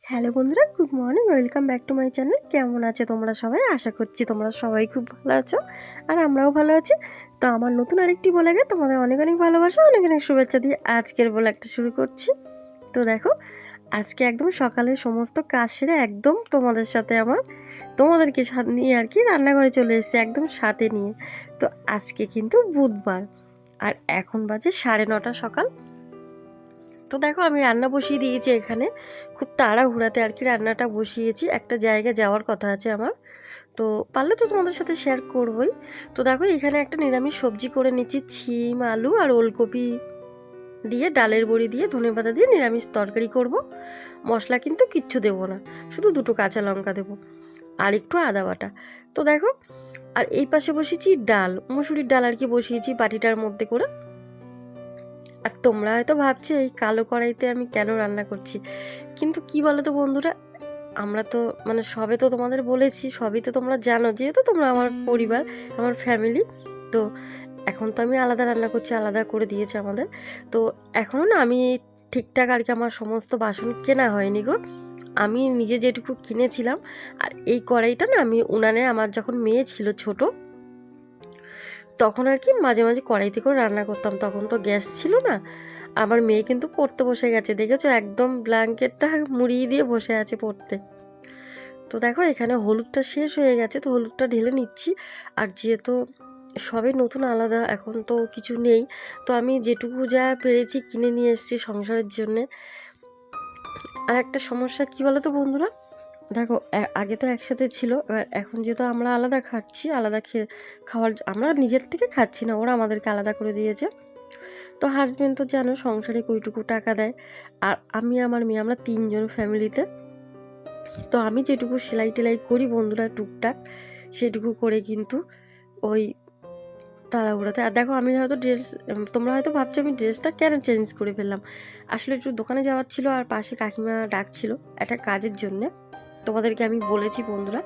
Hello বন্ধুরা, good morning. Welcome back to my channel. কেমন আছে তোমরা সবাই? আশা করছি তোমরা সবাই খুব ভালো আছো, আর আমরাও ভালো আছি। তো আমার নতুন আরেকটি ব্লগে তোমাদের অনেক অনেক ভালোবাসা, অনেক অনেক শুভেচ্ছা দিয়ে আজকের ব্লগটা শুরু করছি। তো দেখো, আজকে একদম সকালে সমস্ত কাজ সেরে একদম তোমাদেরকে সাথে নিয়ে আর কি রান্নাঘরে চলে এসেছি, একদম সাথে নিয়ে। তো আজকে কিন্তু বুধবার, আর এখন বাজে 9:30 সকাল। তো দেখো, আমি রান্না বসিয়ে দিয়েছি এখানে, খুব তাড়াহুড়াতে আর কি রান্নাটা বসিয়েছি। একটা জায়গায় যাওয়ার কথা আছে আমার, তো পারলে তো তোমাদের সাথে শেয়ার করবই। তো দেখো, এখানে একটা নিরামিষ সবজি করে নিচ্ছি, শিম আলু আর ওলকপি দিয়ে, ডালের বড়ি দিয়ে, ধনেপাতা দিয়ে নিরামিষ তরকারি করব। মশলা কিন্তু কিচ্ছু দেবো না, শুধু দুটো কাঁচা লঙ্কা দেবো আর একটু আদা বাটা। তো দেখো, আর এই পাশে বসিয়েছি ডাল, মুসুরির ডাল আর কি বসিয়েছি বাটিটার মধ্যে করে। আর তোমরা হয়তো ভাবছো এই কালো কড়াইতে আমি কেন রান্না করছি, কিন্তু কি বলো তো বন্ধুরা, আমরা তো মানে সবে তো তোমাদের বলেছি, সবই তো তোমরা জানো, যেহেতু তোমরা আমার পরিবার, আমার ফ্যামিলি। তো এখন তো আমি আলাদা রান্না করছি, আলাদা করে দিয়েছে আমাদের। তো এখনও না আমি ঠিকঠাক আর কি আমার সমস্ত বাসন কেনা হয়নি গো, আমি নিজে যেটুকু কিনেছিলাম। আর এই কড়াইটা না আমি উনানে, আমার যখন মেয়ে ছিল ছোট, তখন আর কি মাঝে মাঝে কড়াইতে করে রান্না করতাম, তখন তো গ্যাস ছিল না। আমার মেয়ে কিন্তু পড়তে বসে গেছে, দেখেছো, একদম ব্ল্যাঙ্কেটটা মুড়িয়ে দিয়ে বসে আছে পড়তে। তো দেখো, এখানে হলুদটা শেষ হয়ে গেছে, তো হলুদটা ঢেলে নিচ্ছি। আর যেহেতু সবে নতুন আলাদা, এখন তো কিছু নেই, তো আমি যেটুকু যা পেরেছি কিনে নিয়ে এসেছি সংসারের জন্যে। আর একটা সমস্যা কি বলো তো বন্ধুরা, দেখো আগে তো একসাথে ছিল, এবার এখন যেহেতু আমরা আলাদা খাচ্ছি, আলাদা খাওয়ার আমরা নিজের থেকে খাচ্ছি না, ওরা আমাদেরকে আলাদা করে দিয়েছে। তো হাজবেন্ড তো জানো সংসারে কইটুকু টাকা দেয়, আর আমি আমার মেয়ে, আমরা তিনজন ফ্যামিলিতে। তো আমি যেটুকু সেলাই টেলাই করি বন্ধুরা টুকটাক, সেটুকু করে কিন্তু ওই তাড়াহুড়োতে। আর দেখো, আমি হয়তো তোমরা হয়তো ভাবছো আমি ড্রেসটা কেন চেঞ্জ করে ফেললাম। আসলে একটু দোকানে যাওয়ার ছিল, আর পাশে কাকিমা ডাকছিল একটা কাজের জন্যে। তোমাদেরকে আমি বলেছি বন্ধুরা,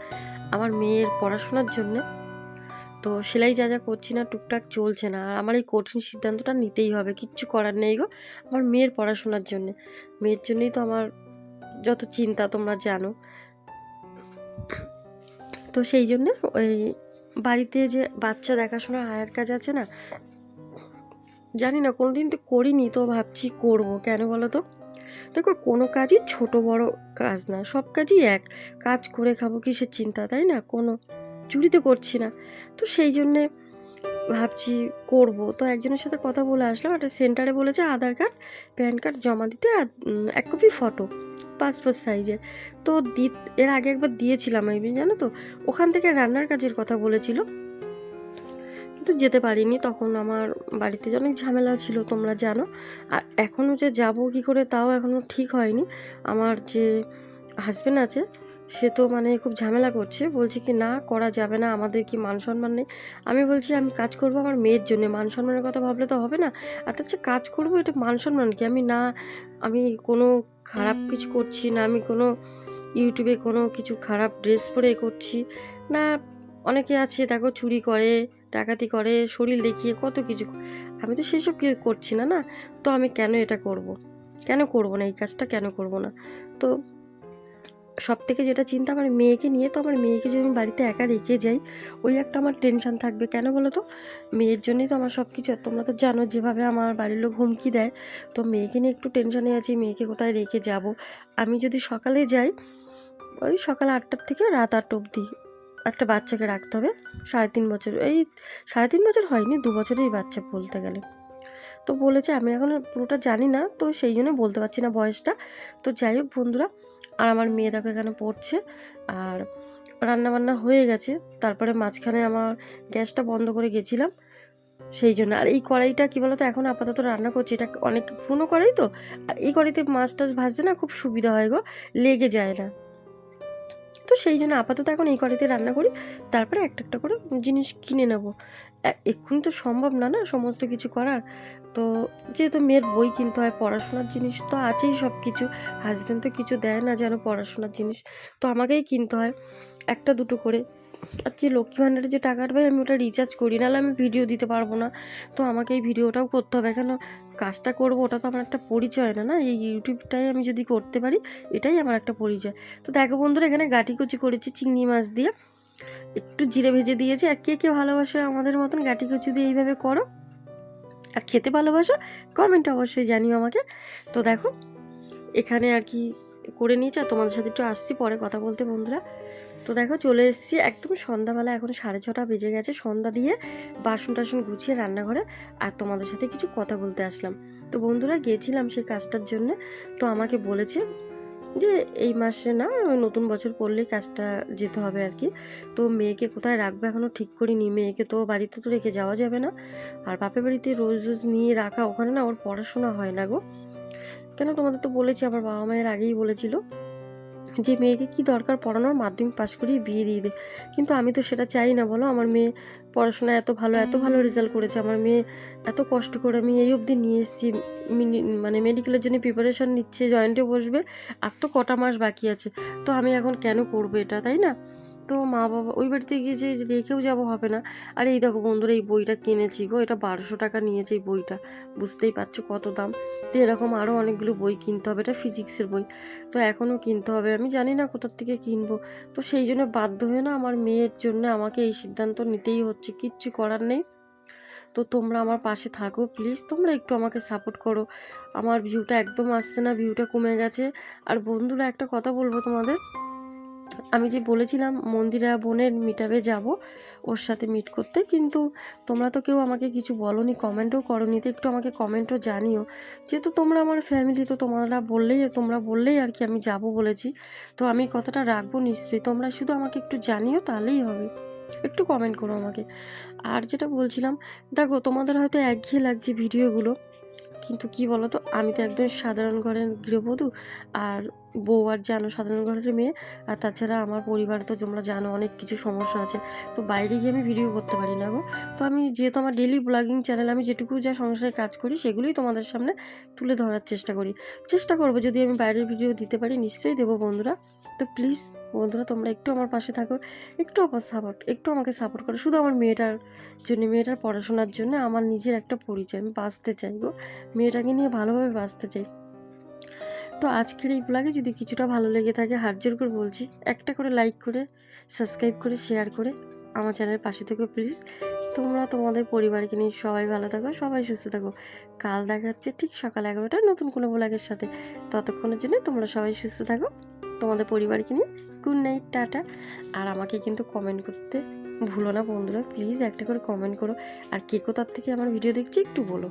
আমার মেয়ের পড়াশোনার জন্যে। তো সেলাই যা যা করছি না, টুকটাক চলছে না, আর আমার এই কঠিন সিদ্ধান্তটা নিতেই হবে, কিচ্ছু করার নেই গো। আমার মেয়ের পড়াশোনার জন্যে, মেয়ের জন্যই তো আমার যত চিন্তা, তোমরা জানো। তো সেই জন্যে ওই বাড়িতে যে বাচ্চা দেখাশোনার আয়ার কাজ আছে না, জানি না, কোনোদিন তো করিনি, তো ভাবছি করব। কেন বলো তো, দেখো কোনো কাজই ছোট বড় কাজ না, সব কাজই এক। কাজ করে খাবো কিসের চিন্তা, তাই না? কোনো চুরি তো করছি না। তো সেই জন্যে ভাবছি করব। তো একজনের সাথে কথা বলে আসলাম, একটা সেন্টারে বলেছে আধার কার্ড, প্যান কার্ড জমা দিতে, আর 1 কপি ফটো, পাসপোর্ট সাইজের। তো এর আগে একবার দিয়েছিলাম আমি, জানো তো, ওখান থেকে রান্নার কাজের কথা বলেছিল, কিন্তু যেতে পারিনি, তখন আমার বাড়িতে যে অনেক ঝামেলা ছিল তোমরা জানো। আর এখনও যে যাব কি করে তাও এখনও ঠিক হয়নি। আমার যে হাজব্যান্ড আছে, সে তো মানে খুব ঝামেলা করছে, বলছে কি না করা যাবে না, আমাদের কি মান সম্মান নেই। আমি বলছি আমি কাজ করব আমার মেয়ের জন্য, মান সম্মানের কথা ভাবলে তো হবে না। আর তার চেয়ে কাজ করবো, এটা মান সম্মান কি? আমি কোনো খারাপ কিছু করছি না, আমি কোনো ইউটিউবে কোনো কিছু খারাপ ড্রেস পরে করছি না। অনেকে আছে দেখো, চুরি করে, ডাকাতি করে, শরীর দেখিয়ে কত কিছু, আমি তো সেসব কি করছি না, না। তো আমি কেন এটা করব, কেন করব না, এই কাজটা কেন করব না? তো সব থেকে যেটা চিন্তা, আমার মেয়েকে নিয়ে। তো আমার মেয়েকে যদি আমি বাড়িতে একা রেখে যাই, ওই একটা আমার টেনশন থাকবে। কেন বলো তো, মেয়ের জন্যই তো আমার সব কিছু। তোমরা তো জানো যেভাবে আমার বাড়ির লোক হুমকি দেয়। তো মেয়েকে নিয়ে একটু টেনশনে আছি, মেয়েকে কোথায় রেখে যাব। আমি যদি সকালে যাই, ওই সকাল 8টার থেকে রাত 8 অবধি একটা বাচ্চাকে রাখতে হবে, 3.5 বছর, এই 3.5 বছর হয়নি, 2 বছরেরই বাচ্চা বলতে গেলে। তো বলেছে, আমি এখন পুরোটা জানি না, তো সেই জন্য বলতে পারছি না বয়সটা। তো যাই হোক বন্ধুরা, আর আমার মেয়ে দেখো এখানে পড়ছে, আর রান্নাবান্না হয়ে গেছে। তারপরে মাঝখানে আমার গ্যাসটা বন্ধ করে গেছিলাম, সেই জন্য। আর এই কড়াইটা কি বলতো, এখন আপাতত রান্না করছি, এটা অনেক পুরনো কড়াই তো। আর এই কড়াইতে মাছ টাছ ভাজতে না খুব সুবিধা হয় গো, লেগে যায় না। তো সেই জন্য আপাতত এখন এই কড়াইতে রান্না করি, তারপরে একটা একটা করে জিনিস কিনে নেব। এক্ষুনি তো সম্ভব না, না সমস্ত কিছু করার। তো যেহেতু মেয়ের বই কিনতে হয়, পড়াশোনার জিনিস তো আছেই সব কিছু, হাজব্যান্ড তো কিছু দেয় না যেন পড়াশোনার জিনিস, তো আমাকেই কিনতে হয় একটা দুটো করে। আর যে লক্ষ্মী ভাণ্ডারের যে টাকাটা পাই আমি ওটা রিচার্জ করি, নাহলে আমি ভিডিও দিতে পারবো না। তো আমাকে এই ভিডিওটাও করতে হবে, কেন কাজটা করবো ওটা তো আমার একটা পরিচয় না, না এই ইউটিউবটাই আমি যদি করতে পারি এটাই আমার একটা পরিচয়। তো দেখো বন্ধুরা, এখানে গাটি কুচি করেছি চিংড়ি মাছ দিয়ে, একটু জিরে ভেজে দিয়েছি। আর কে কে ভালোবাসো আমাদের মতন গাটি কুচি দিয়ে এইভাবে করো আর খেতে ভালোবাসো, কমেন্টে অবশ্যই জানিও আমাকে। তো দেখো এখানে আর কি করে নিয়েছি, আর তোমাদের সাথে একটু আসছি পরে কথা বলতে বন্ধুরা। তো দেখো চলে এসেছি একদম সন্ধ্যাবেলা, এখন 6:30 বেজে গেছে, সন্ধ্যা দিয়ে বাসন টাসন গুছিয়ে রান্নাঘরে আর তোমাদের সাথে কিছু কথা বলতে আসলাম। তো বন্ধুরা গিয়েছিলাম সেই কাজটার জন্য, তো আমাকে বলেছে যে এই মাসে না, নতুন বছর পড়লেই কাজটা যেতে হবে আর কি। তো মেয়েকে কোথায় রাখবে এখনও ঠিক করিনি, মেয়েকে তো বাড়িতে তো রেখে যাওয়া যাবে না, আর বাপের বাড়িতে রোজ রোজ নিয়ে রাখা, ওখানে না ওর পড়াশোনা হয় না গো। কেন তোমাদের তো বলেছি, আমার বাবা মায়ের আগেই বলেছিল যে মেয়েকে কি দরকার পড়ানোর, মাধ্যমিক পাশ করিয়ে বিয়ে দিয়ে দে। কিন্তু আমি তো সেটা চাই না বলো, আমার মেয়ে পড়াশোনা এত ভালো রেজাল্ট করেছে, আমার মেয়ে এত কষ্ট করে আমি এই অবধি নিয়ে এসেছি, মানে মেডিকেলের জন্য প্রিপারেশান নিচ্ছে, জয়েন্টে বসবে, আর তো কটা মাস বাকি আছে। তো আমি এখন কেন করবো এটা, তাই না? তো মা বাবা ওই বাড়িতে গিয়ে যে রেখেও যাবো হবে না। আর এই দেখো বন্ধুরা, এই বইটা কিনেছি গো, এটা 1200 টাকা নিয়েছে এই বইটা, বুঝতেই পারছো কত দাম। তো এরকম আরও অনেকগুলো বই কিনতে হবে, এটা ফিজিক্সের বই, তো এখনও কিনতে হবে, আমি জানি না কোথার থেকে কিনবো। তো সেই জন্য বাধ্য হয়ে না আমার মেয়ের জন্য আমাকে এই সিদ্ধান্ত নিতেই হচ্ছে, কিচ্ছু করার নেই। তো তোমরা আমার পাশে থাকো প্লিজ, তোমরা একটু আমাকে সাপোর্ট করো। আমার ভিউটা একদম আসছে না, ভিউটা কমে গেছে। আর বন্ধুরা একটা কথা বলবো তোমাদের, আমি যে বলেছিলাম মন্দিরা বোনের মিটআপে যাব ওর সাথে মিট করতে, কিন্তু তোমরা তো কেউ আমাকে কিছু বলোনি, কমেন্টও করোনি। তো একটু আমাকে কমেন্টও জানিও, যেহেতু তোমরা আমার ফ্যামিলি, তো তোমরা বললেই আর কি আমি যাব বলেছি। তো আমি কথাটা রাখবো নিশ্চয়ই, তোমরা শুধু আমাকে একটু জানিও তাহলেই হবে, একটু কমেন্ট করো আমাকে। আর যেটা বলছিলাম, দেখো তোমাদের হয়তো একঘেয়ে লাগছে ভিডিওগুলো, কিন্তু কি বলো তো, আমি তো একদম সাধারণ ঘরের গৃহবধূ, আর বউ আর জানো সাধারণ ঘরের মেয়ে। আর তাছাড়া আমার পরিবারে তো তোমরা জানো অনেক কিছু সমস্যা আছে, তো বাইরে গিয়ে আমি ভিডিও করতে পারি না গো। তো আমি যেহেতু আমার ডেলি ব্লগিং চ্যানেল, আমি যেটুকু যা সংসারে কাজ করি সেগুলোই তোমাদের সামনে তুলে ধরার চেষ্টা করবো। যদি আমি বাইরের ভিডিও দিতে পারি নিশ্চয়ই দেবো বন্ধুরা। তো প্লিজ বন্ধুরা তোমরা একটু আমার পাশে থাকো, একটু আমাকে সাপোর্ট করো, শুধু আমার মেয়েটার জন্য, মেয়েটার পড়াশোনার জন্য, আমার নিজের একটা পরিচয়, আমি বাঁচতে চাই গো, মেয়েটাকে নিয়ে ভালোভাবে বাঁচতে চাই। তো আজকের এই ব্লগে যদি কিছুটা ভালো লেগে থাকে, হাত জোর করে বলছি একটা করে লাইক করে, সাবস্ক্রাইব করে, শেয়ার করে আমার চ্যানেলের পাশে থেকো প্লিজ। তোমরা তোমাদের পরিবারকে নিয়ে সবাই ভালো থাকো, সবাই সুস্থ থাকো। কাল দেখা হচ্ছে ঠিক সকাল 11টায় নতুন কোনো ব্লগের সাথে। ততক্ষণের জন্য তোমরা সবাই সুস্থ থাকো, তোমাদের পরিবারকে নিয়ে গুড নাইট, টাটা। আর আমাকে কিন্তু কমেন্ট করতে ভুলো না বন্ধুরা, প্লিজ একটা করে কমেন্ট করো। আর কে কোথার থেকে আমার ভিডিও দেখছি একটু বলো।